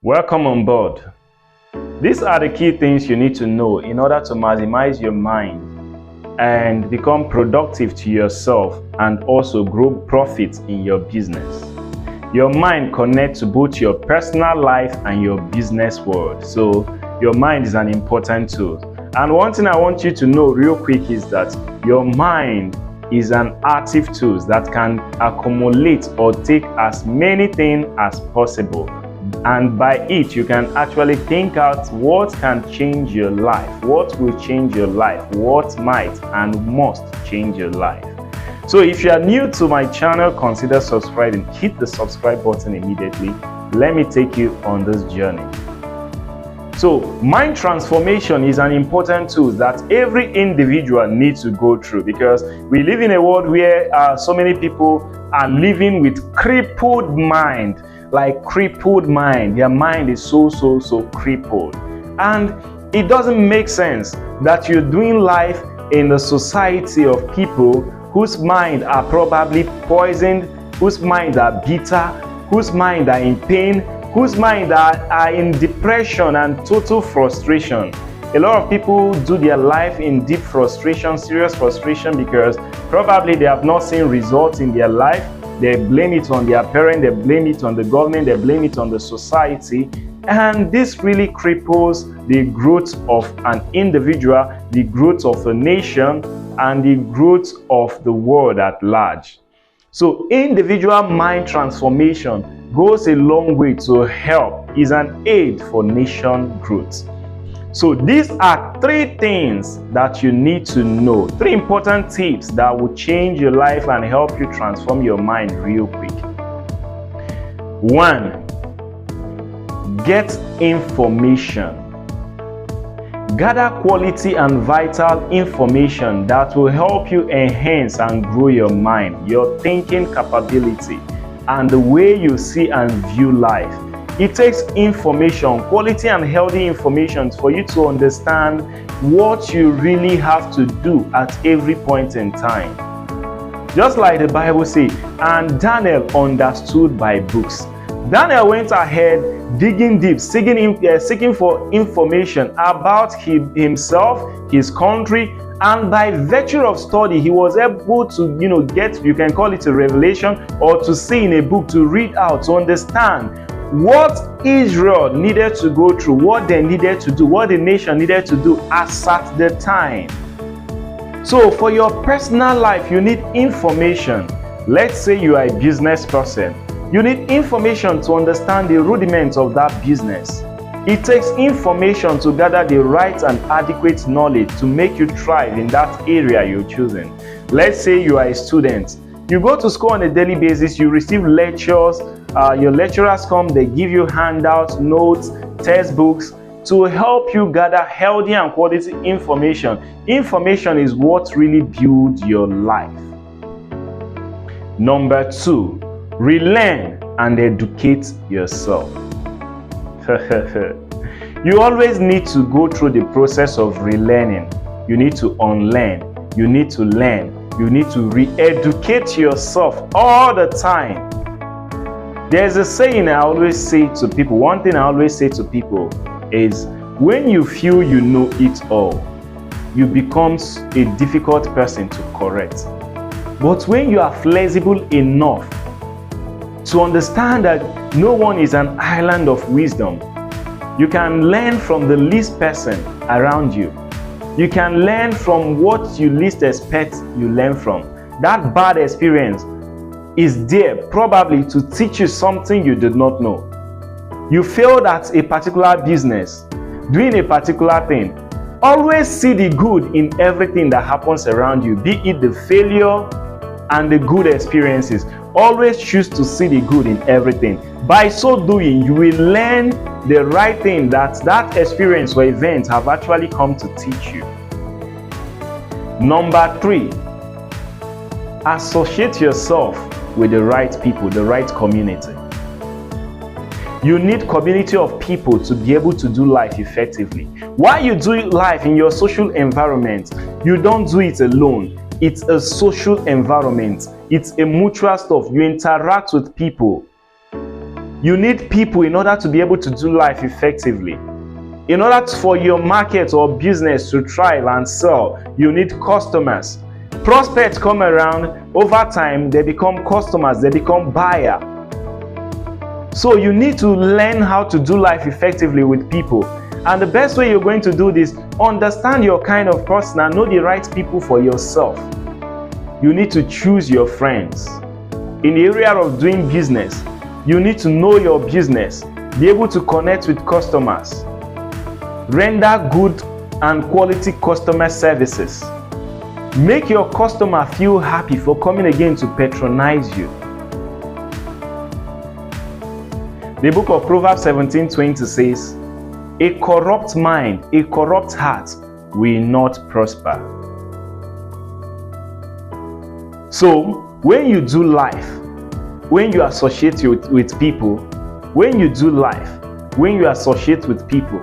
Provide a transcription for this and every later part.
Welcome on board. These are the key things you need to know in order to maximize your mind and become productive to yourself and also grow profits in your business. Your mind connects to both your personal life and your business world. So your mind is an important tool. And one thing I want you to know real quick is that your mind is an active tool that can accumulate or take as many things as possible. And by it, you can actually think out what can change your life, what will change your life, what might and must change your life. So if you are new to my channel, consider subscribing. Hit the subscribe button immediately. Let me take you on this journey. So mind transformation is an important tool that every individual needs to go through, because we live in a world where so many people are living with crippled mind. Like crippled mind. Their mind is so crippled, and it doesn't make sense that you're doing life in a society of people whose mind are probably poisoned, whose mind are bitter, whose mind are in pain, whose mind are in depression and total frustration. A lot of people do their life in deep frustration, serious frustration, because probably they have not seen results in their life. They blame it on their parent, they blame it on the government, they blame it on the society. And this really cripples the growth of an individual, the growth of a nation, and the growth of the world at large. So individual mind transformation goes a long way to help, is an aid for nation growth. So these are three things that you need to know, three important tips that will change your life and help you transform your mind real quick. 1. Get information. Gather quality and vital information that will help you enhance and grow your mind, your thinking capability, and the way you see and view life. It takes information, quality and healthy information, for you to understand what you really have to do at every point in time. Just like the Bible says, and Daniel understood by books. Daniel went ahead digging deep, seeking for information about himself, his country, and by virtue of study, he was able to, get, you can call it a revelation, or to see in a book, to read out, to understand what Israel needed to go through, what they needed to do, what the nation needed to do as at the time. So for your personal life, you need information. Let's say you are a business person. You need information to understand the rudiments of that business. It takes information to gather the right and adequate knowledge to make you thrive in that area you're choosing. Let's say you are a student. You go to school on a daily basis, you receive lectures, your lecturers come, they give you handouts, notes, textbooks to help you gather healthy and quality information. Information is what really builds your life. Number 2, relearn and educate yourself. You always need to go through the process of relearning. You need to unlearn, you need to learn, you need to re-educate yourself all the time. There's a saying I always say to people, one thing I always say to people is, when you feel you know it all, you become a difficult person to correct. But when you are flexible enough to understand that no one is an island of wisdom, you can learn from the least person around you. You can learn from what you least expect you learn from. That bad experience is there probably to teach you something you did not know. You failed at a particular business, doing a particular thing. Always see the good in everything that happens around you, be it the failure and the good experiences. Always choose to see the good in everything. By so doing, you will learn the right thing that experience or event have actually come to teach you. Number 3, associate yourself with the right people, the right community. You need community of people to be able to do life effectively. While you do life in your social environment, you don't do it alone. It's a social environment. It's a mutual stuff. You interact with people. You need people in order to be able to do life effectively. In order for your market or business to thrive and sell, you need customers. Prospects come around, over time they become customers, they become buyers. So you need to learn how to do life effectively with people. And the best way you're going to do this, understand your kind of person and know the right people for yourself. You need to choose your friends. In the area of doing business, you need to know your business, be able to connect with customers, render good and quality customer services. Make your customer feel happy for coming again to patronize you. The book of Proverbs 17:20 says, "A corrupt mind, a corrupt heart will not prosper." So, when you do life, when you associate with people, when you do life, when you associate with people,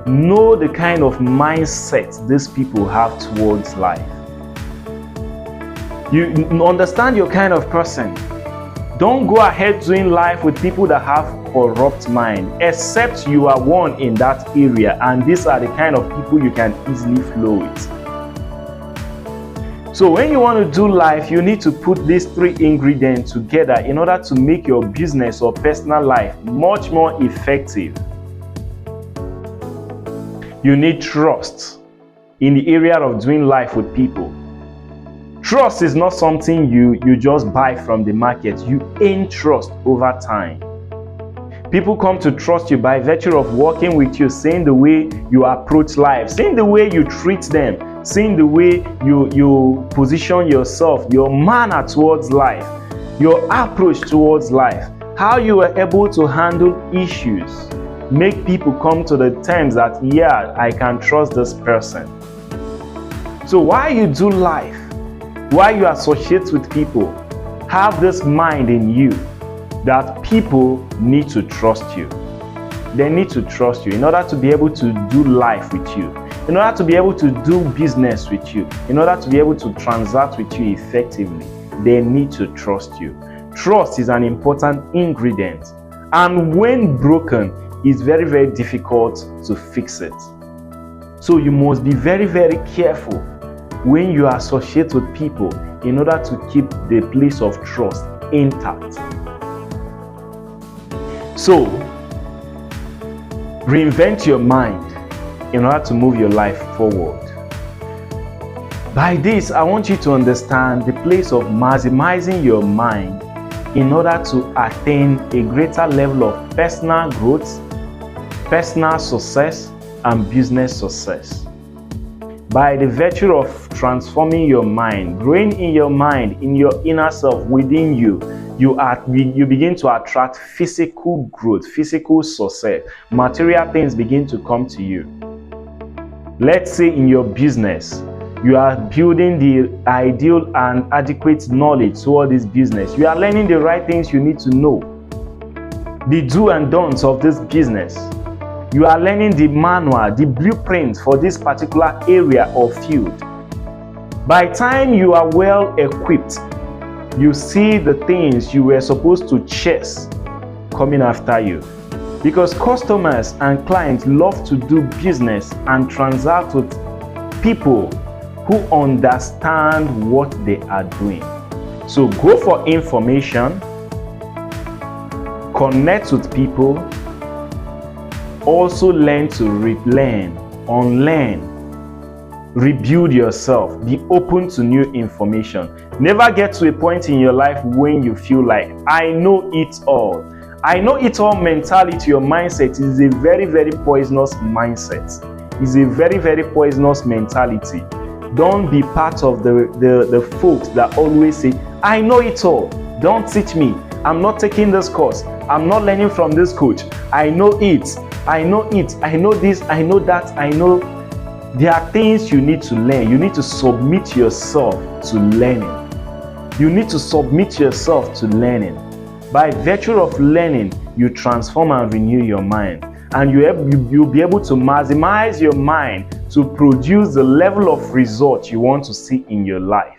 know the kind of mindset these people have towards life. You understand your kind of person. Don't go ahead doing life with people that have corrupt mind, except you are one in that area, and these are the kind of people you can easily flow with. So when you want to do life, you need to put these three ingredients together in order to make your business or personal life much more effective. You need trust in the area of doing life with people. Trust is not something you just buy from the market. You earn trust over time. People come to trust you by virtue of working with you, seeing the way you approach life, seeing the way you treat them, seeing the way you position yourself, your manner towards life, your approach towards life, how you are able to handle issues. Make people come to the terms that, yeah, I can trust this person. So while you do life, while you associate with people, have this mind in you that people need to trust you. They need to trust you in order to be able to do life with you, in order to be able to do business with you, in order to be able to transact with you effectively. They need to trust you. Trust is an important ingredient, and when broken, it's very, very difficult to fix it. So you must be very, very careful when you associate with people in order to keep the place of trust intact. So, reinvent your mind in order to move your life forward. By this, I want you to understand the place of maximizing your mind in order to attain a greater level of personal growth, personal success, and business success. By the virtue of transforming your mind, growing in your mind, in your inner self, within you, you begin to attract physical growth, physical success. Material things begin to come to you. Let's say in your business, you are building the ideal and adequate knowledge toward this business. You are learning the right things you need to know, the do and don'ts of this business. You are learning the manual, the blueprint for this particular area or field. By the time you are well equipped, you see the things you were supposed to chase coming after you. Because customers and clients love to do business and transact with people who understand what they are doing. So go for information, connect with people, also learn to relearn, unlearn, rebuild yourself, be open to new information. Never get to a point in your life when you feel like, I know it all. I know it all mentality, your mindset is a very, very poisonous mindset. It's a very, very poisonous mentality. Don't be part of the folks that always say, I know it all. Don't teach me. I'm not taking this course. I'm not learning from this coach. I know it. I know it. I know this. I know that. I know. There are things you need to learn. You need to submit yourself to learning. You need to submit yourself to learning. By virtue of learning, you transform and renew your mind. And you'll be able to maximize your mind to produce the level of result you want to see in your life.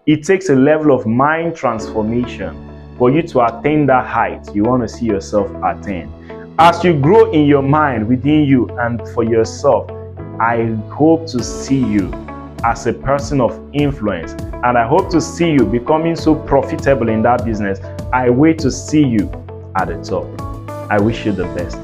It takes a level of mind transformation for you to attain that height you want to see yourself attain. As you grow in your mind, within you, and for yourself, I hope to see you as a person of influence, and I hope to see you becoming so profitable in that business. I wait to see you at the top. I wish you the best.